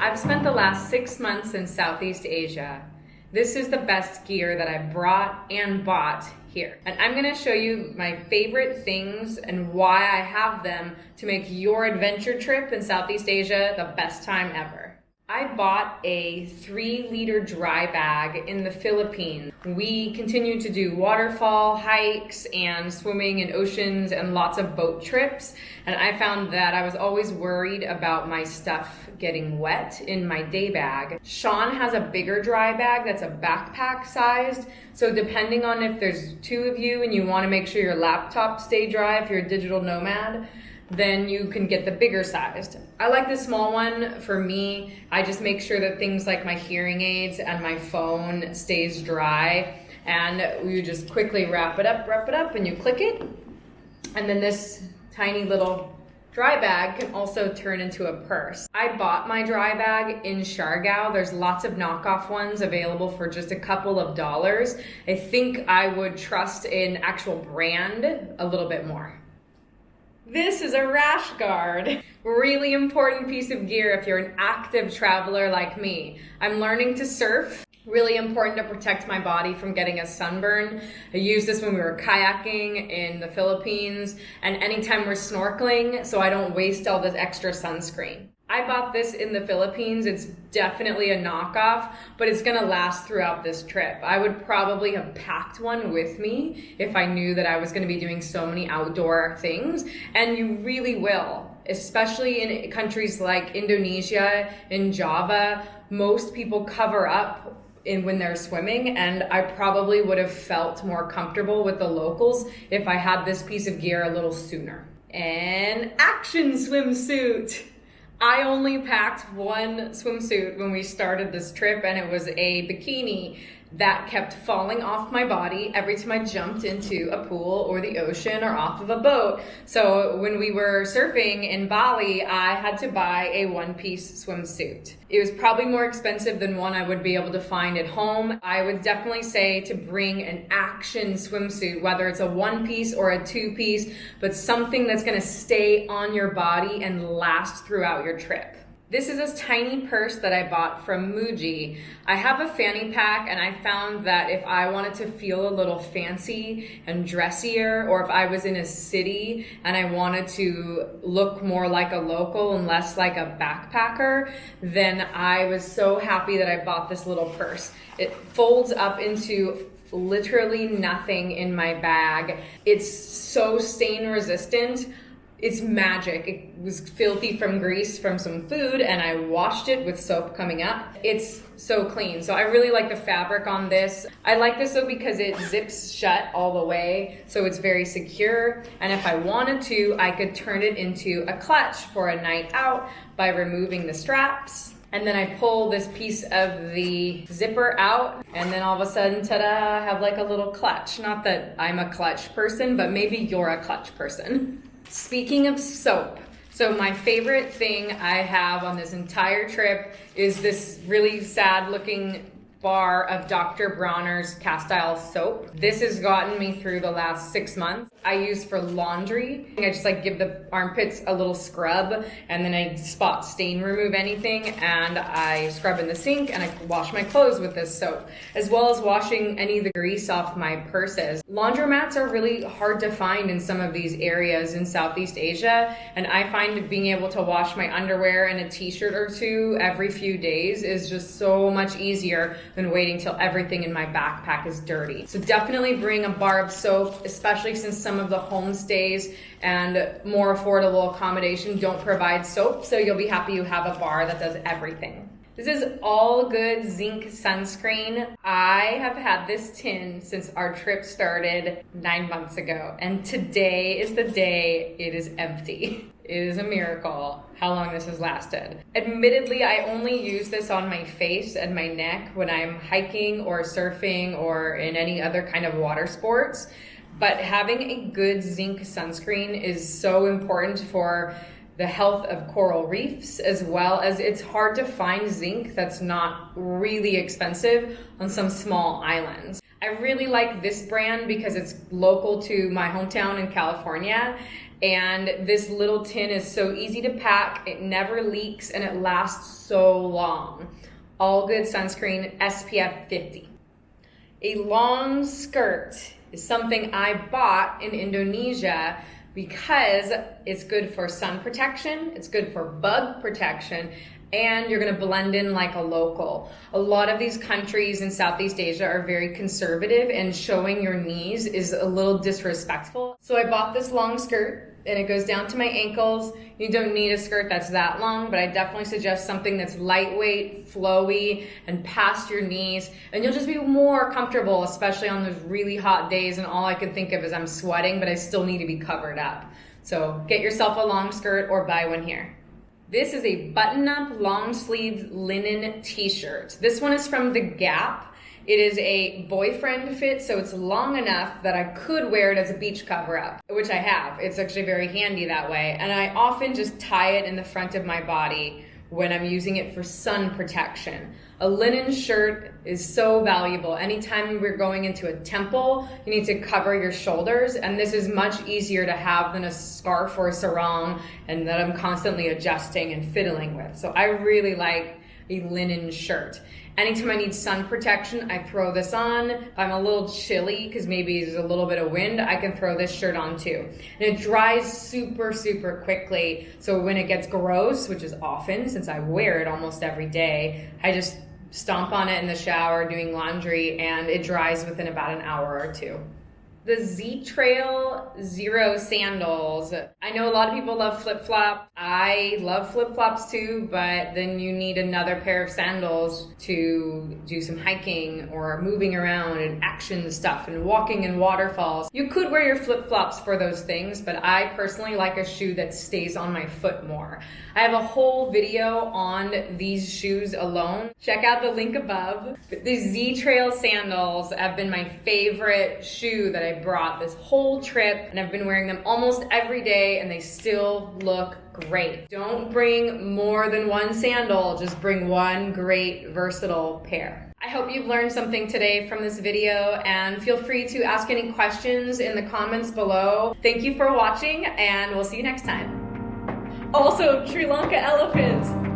I've spent the last 6 months in Southeast Asia. This is the best gear that I brought and bought here. And I'm gonna show you my favorite things and why I have them to make your adventure trip in Southeast Asia the best time ever. I bought a 3-liter dry bag in the Philippines. We continue to do waterfall hikes and swimming in oceans and lots of boat trips. And I found that I was always worried about my stuff getting wet in my day bag. Shawn has a bigger dry bag that's a backpack sized. So depending on if there's 2 of you and you want to make sure your laptop stay dry if you're a digital nomad, then you can get the bigger sized. I like the small one. For me, I just make sure that things like my hearing aids and my phone stays dry, and you just quickly wrap it up, and you click it. And then this tiny little dry bag can also turn into a purse. I bought my dry bag in Siargao. There's lots of knockoff ones available for just a couple of dollars. I think I would trust an actual brand a little bit more. This is a rash guard. Really important piece of gear if you're an active traveler like me. I'm learning to surf. Really important to protect my body from getting a sunburn. I used this when we were kayaking in the Philippines and anytime we're snorkeling so I don't waste all this extra sunscreen. I bought this in the Philippines. It's definitely a knockoff, but it's gonna last throughout this trip. I would probably have packed one with me if I knew that I was gonna be doing so many outdoor things, and you really will, especially in countries like Indonesia, in Java. Most people cover up when they're swimming, and I probably would have felt more comfortable with the locals if I had this piece of gear a little sooner. An action swimsuit. I only packed one swimsuit when we started this trip, and it was a bikini that kept falling off my body every time I jumped into a pool or the ocean or off of a boat. So when we were surfing in Bali, I had to buy a one-piece swimsuit. It was probably more expensive than one I would be able to find at home. I would definitely say to bring an action swimsuit, whether it's a 1-piece or a 2-piece, but something that's gonna stay on your body and last throughout your trip. This is this tiny purse that I bought from Muji. I have a fanny pack, and I found that if I wanted to feel a little fancy and dressier, or if I was in a city and I wanted to look more like a local and less like a backpacker, then I was so happy that I bought this little purse. It folds up into literally nothing in my bag. It's so stain resistant. It's magic. It was filthy from grease from some food, and I washed it with soap coming up. It's so clean. So I really like the fabric on this. I like this though because it zips shut all the way, so it's very secure. And if I wanted to, I could turn it into a clutch for a night out by removing the straps. And then I pull this piece of the zipper out, and then all of a sudden, ta-da, I have like a little clutch. Not that I'm a clutch person, but maybe you're a clutch person. Speaking of soap, so my favorite thing I have on this entire trip is this really sad looking bar of Dr. Bronner's cast iron soap. This has gotten me through the last 6 months. I use for laundry. I just like give the armpits a little scrub, and then I spot stain remove anything, and I scrub in the sink, and I wash my clothes with this soap, as well as washing any of the grease off my purses. Laundromats are really hard to find in some of these areas in Southeast Asia, and I find being able to wash my underwear and a t-shirt or 2 every few days is just so much easier than waiting till everything in my backpack is dirty. So definitely bring a bar of soap, especially since some of the homestays and more affordable accommodation don't provide soap, so you'll be happy you have a bar that does everything. This is All Good Zinc sunscreen. I have had this tin since our trip started 9 months ago, and today is the day it is empty. It is a miracle how long this has lasted. Admittedly, I only use this on my face and my neck when I'm hiking or surfing or in any other kind of water sports, but having a good zinc sunscreen is so important for the health of coral reefs, as well as it's hard to find zinc that's not really expensive on some small islands. I really like this brand because it's local to my hometown in California, And this little tin is so easy to pack, it never leaks, and it lasts so long. All good sunscreen, SPF 50. A long skirt is something I bought in Indonesia because it's good for sun protection, it's good for bug protection, and you're gonna blend in like a local. A lot of these countries in Southeast Asia are very conservative, and showing your knees is a little disrespectful. So I bought this long skirt, and it goes down to my ankles. You don't need a skirt that's that long, but I definitely suggest something that's lightweight, flowy, and past your knees, and you'll just be more comfortable, especially on those really hot days, and all I can think of is I'm sweating, but I still need to be covered up. So get yourself a long skirt or buy one here. This is a button-up, long-sleeved linen t-shirt. This one is from The Gap. It is a boyfriend fit, so it's long enough that I could wear it as a beach cover-up, which I have. It's actually very handy that way. And I often just tie it in the front of my body when I'm using it for sun protection. A linen shirt is so valuable. Anytime we're going into a temple, you need to cover your shoulders, and this is much easier to have than a scarf or a sarong, and that I'm constantly adjusting and fiddling with. So I really like a linen shirt. Anytime I need sun protection, I throw this on. If I'm a little chilly, because maybe there's a little bit of wind, I can throw this shirt on too. And it dries super, super quickly. So when it gets gross, which is often, since I wear it almost every day, I just stomp on it in the shower doing laundry, and it dries within about an hour or two. The Z-Trail Zero sandals. I know a lot of people love flip-flop. I love flip-flops too, but then you need another pair of sandals to do some hiking or moving around and action stuff and walking in waterfalls. You could wear your flip-flops for those things, but I personally like a shoe that stays on my foot more. I have a whole video on these shoes alone. Check out the link above. But the Z-Trail sandals have been my favorite shoe that I brought this whole trip, and I've been wearing them almost every day, and they still look great. Don't bring more than one sandal, just bring one great versatile pair. I hope you've learned something today from this video, and feel free to ask any questions in the comments below. Thank you for watching, and we'll see you next time. Also, Sri Lanka elephants.